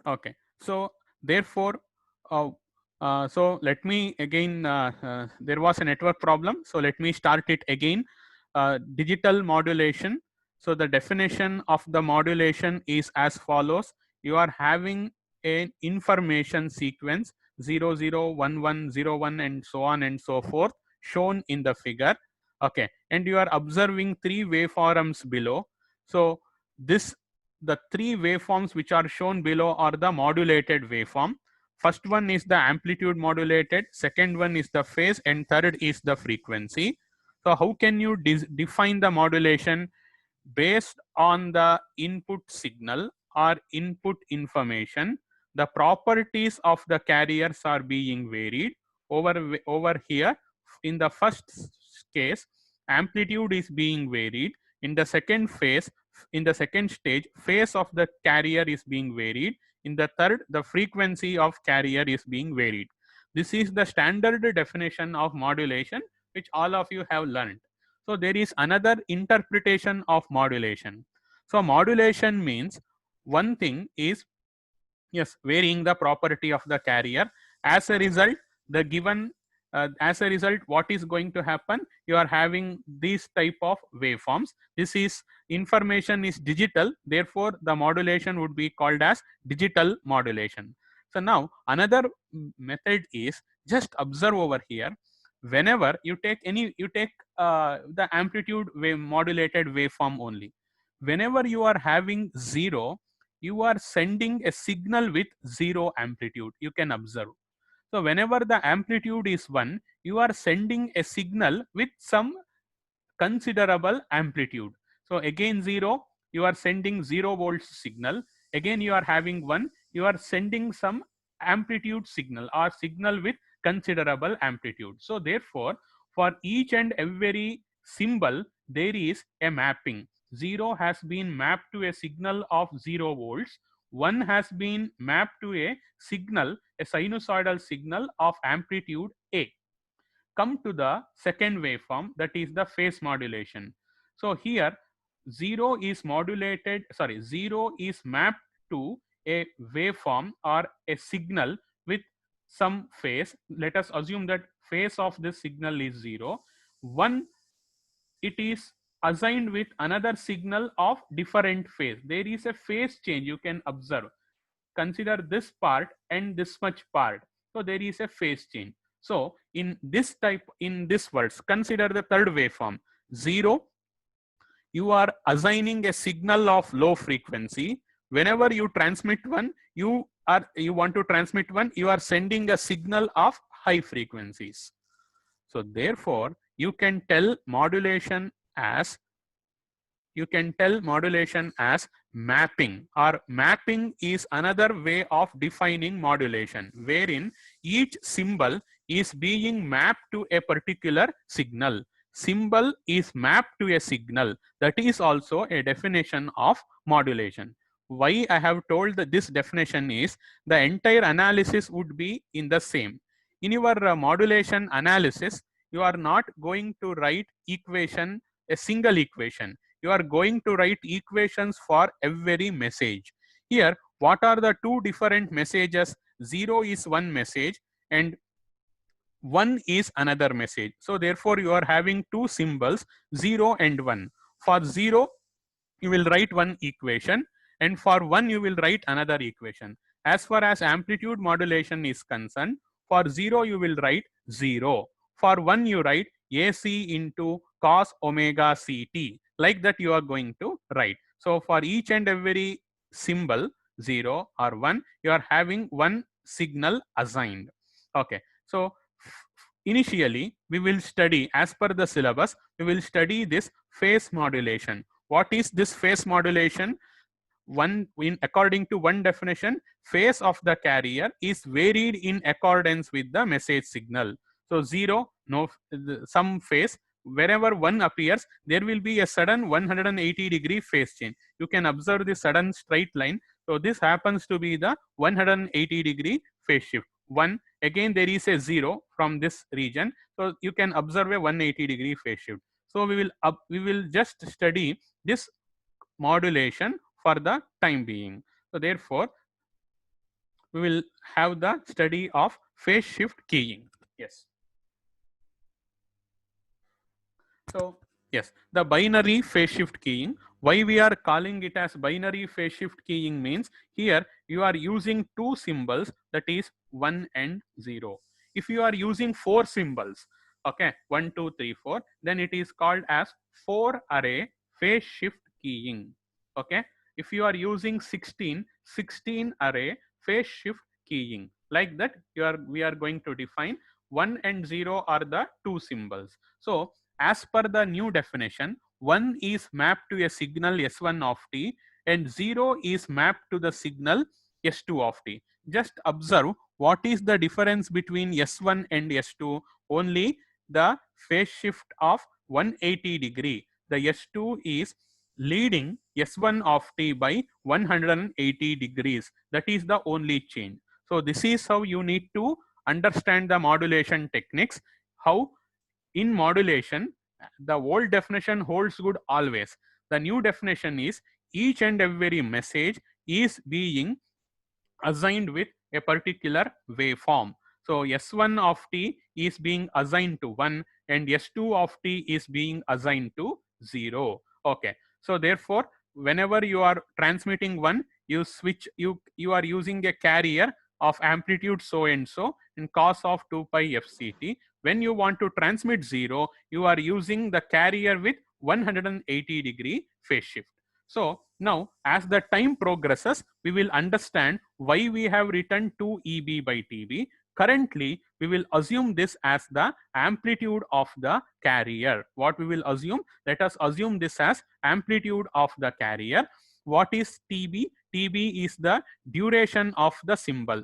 Okay. So therefore, uh, so let me again. There was a network problem. So let me start it again. Digital modulation. So the definition of the modulation is as follows: you are having an information sequence 001101 and so on and so forth shown in the figure. Okay, and you are observing three waveforms below. So this the three waveforms which are shown below are the modulated waveform. First one is the amplitude modulated, second one is the phase, and third is the frequency. So how can you define the modulation? Based on the input signal or input information, the properties of the carriers are being varied. Over here, in the first case, amplitude is being varied. In the second phase, in the second stage, phase of the carrier is being varied. In the third, the frequency of carrier is being varied. This is the standard definition of modulation, which all of you have learned. So there is another interpretation of modulation. So modulation means one thing is, yes, varying the property of the carrier. As a result, the given as a result, what is going to happen? You are having these type of waveforms. This is information is digital, therefore the modulation would be called as digital modulation. So now another method is, just observe over here. Whenever you take the amplitude wave modulated waveform only. Whenever you are having 0, you are sending a signal with 0 amplitude. You can observe. So whenever the amplitude is 1, you are sending a signal with some considerable amplitude. So again 0, you are sending 0 volts signal. Again you are having 1, you are sending some amplitude signal or signal with considerable amplitude. So therefore, for each and every symbol, there is a mapping. 0 has been mapped to a signal of 0 volts. 1 has been mapped to a signal, a sinusoidal signal of amplitude A. Come to the second waveform, that is the phase modulation. So here 0 is mapped to a waveform or a signal with some phase. Let us assume that phase of this signal is 0. 1, it is assigned with another signal of different phase. There is a phase change you can observe. Consider this part and this much part. So there is a phase change. So in this words, consider the third waveform. 0, you are assigning a signal of low frequency. Whenever you transmit one, you want to transmit one, you are sending a signal of high frequencies. So therefore, as you can tell modulation as mapping, or mapping is another way of defining modulation, wherein each symbol is being mapped to a particular signal. Symbol is mapped to a signal. That is also a definition of modulation. Why I have told that this definition is, the entire analysis would be in the same. In your modulation analysis, you are not going to write a single equation. You are going to write equations for every message. Here, what are the two different messages? 0 is one message and 1 is another message. So therefore, you are having two symbols, 0 and 1. For 0, you will write one equation, and for 1 you will write another equation. As far as amplitude modulation is concerned, for 0 you will write 0. For 1 you write AC into cos omega CT. Like that you are going to write. So for each and every symbol, 0 or 1, you are having one signal assigned. Okay. So initially we will study, as per the syllabus, we will study this phase modulation. What is this phase modulation? According to one definition, phase of the carrier is varied in accordance with the message signal. So 0, no, some phase. Wherever 1 appears, there will be a sudden 180-degree phase change. You can observe the sudden straight line. So this happens to be the 180-degree phase shift. 1, again there is a 0 from this region. So you can observe a 180-degree phase shift. So we will just study this modulation for the time being. So therefore, we will have the study of phase shift keying. Yes. So yes, the binary phase shift keying. Why we are calling it as binary phase shift keying means here you are using two symbols, that is 1 and 0. If you are using four symbols, okay, 1, 2, 3, 4, then it is called as 4 array phase shift keying. Okay. If you are using 16 array phase shift keying. Like that, we are going to define 1 and 0 are the two symbols. So as per the new definition, 1 is mapped to a signal S1 of t and 0 is mapped to the signal S2 of t. Just observe what is the difference between S1 and S2. Only the phase shift of 180 degree. The S2 is leading S1 of t by 180 degrees. That is the only change. So this is how you need to understand the modulation techniques. How in modulation, the old definition holds good always. The new definition is each and every message is being assigned with a particular waveform. So S1 of t is being assigned to 1 and S2 of t is being assigned to 0. Okay. So therefore, whenever you are transmitting 1, you switch, you are using a carrier of amplitude so and so in cos of 2 pi fct. When you want to transmit 0, you are using the carrier with 180 degree phase shift. So now as the time progresses, we will understand why we have written 2 EB by TB. Currently, we will assume this as the amplitude of the carrier. What we will assume? Let us assume this as amplitude of the carrier. What is TB? TB is the duration of the symbol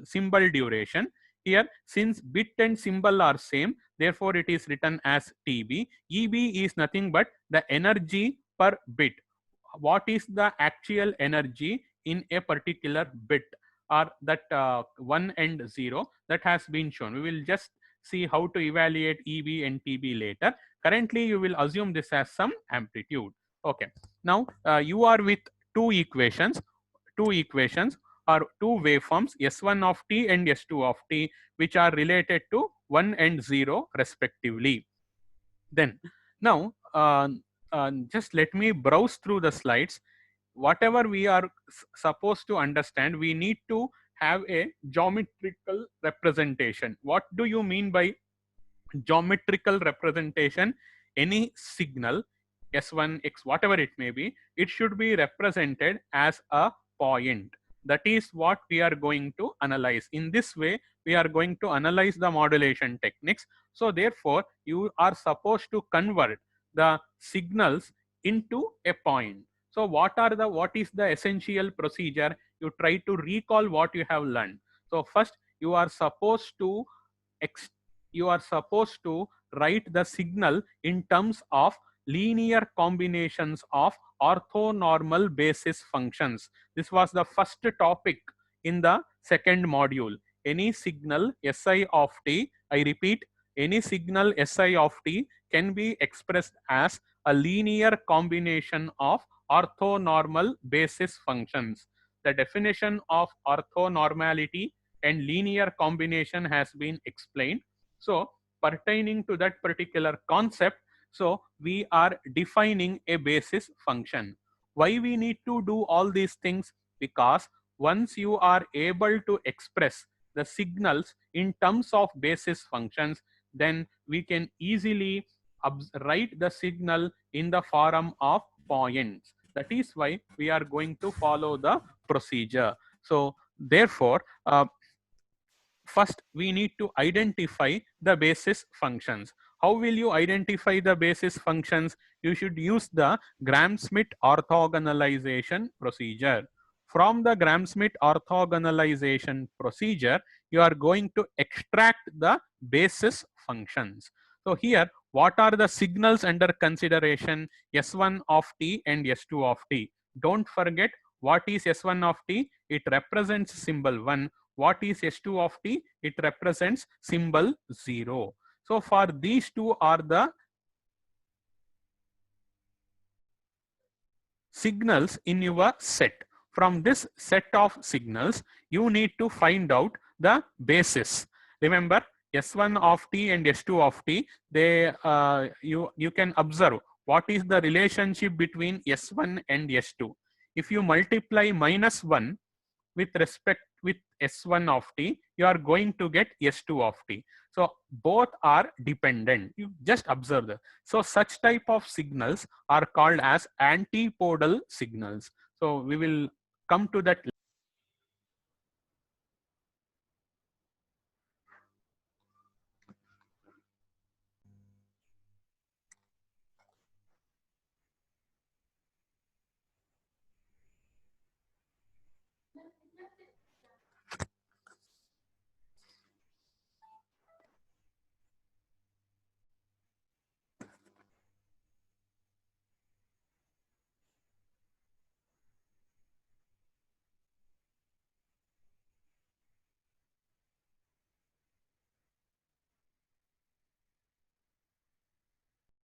duration. Here, since bit and symbol are same, therefore it is written as TB. EB is nothing but the energy per bit. What is the actual energy in a particular bit, or that 1 and 0 that has been shown. We will just see how to evaluate EB and TB later. Currently, you will assume this as some amplitude. Okay. Now, you are with two equations or two waveforms S1 of t and S2 of t, which are related to 1 and 0 respectively. Then now just let me browse through the slides. Whatever we are supposed to understand, we need to have a geometrical representation. What do you mean by geometrical representation? Any signal S1, X, whatever it may be, it should be represented as a point. That is what we are going to analyze. In this way, we are going to analyze the modulation techniques. So therefore, you are supposed to convert the signals into a point. So what is the essential procedure? You try to recall what you have learned. So first, you are supposed to write the signal in terms of linear combinations of orthonormal basis functions. This was the first topic in the second module. Any signal Si of t, I repeat, any signal Si of t can be expressed as a linear combination of orthonormal basis functions. The definition of orthonormality and linear combination has been explained. So pertaining to that particular concept, so we are defining a basis function. Why we need to do all these things? Because once you are able to express the signals in terms of basis functions, then we can easily write the signal in the form of points. That is why we are going to follow the procedure. So therefore, first we need to identify the basis functions. How will you identify the basis functions? You should use the Gram-Schmidt orthogonalization procedure. From the Gram-Schmidt orthogonalization procedure, you are going to extract the basis functions. So here, what are the signals under consideration? S1 of t and S2 of t. Don't forget, what is S1 of t? It represents symbol 1. What is S2 of t? It represents symbol 0. So for these two are the signals in your set. from this set of signals, you need to find out the basis. Remember, S1 of t and S2 of t, they you can observe what is the relationship between S1 and S2. If you multiply -1 with respect with S1 of t, you are going to get S2 of t. So both are dependent. You just observe that. So such type of signals are called as antipodal signals. So we will come to that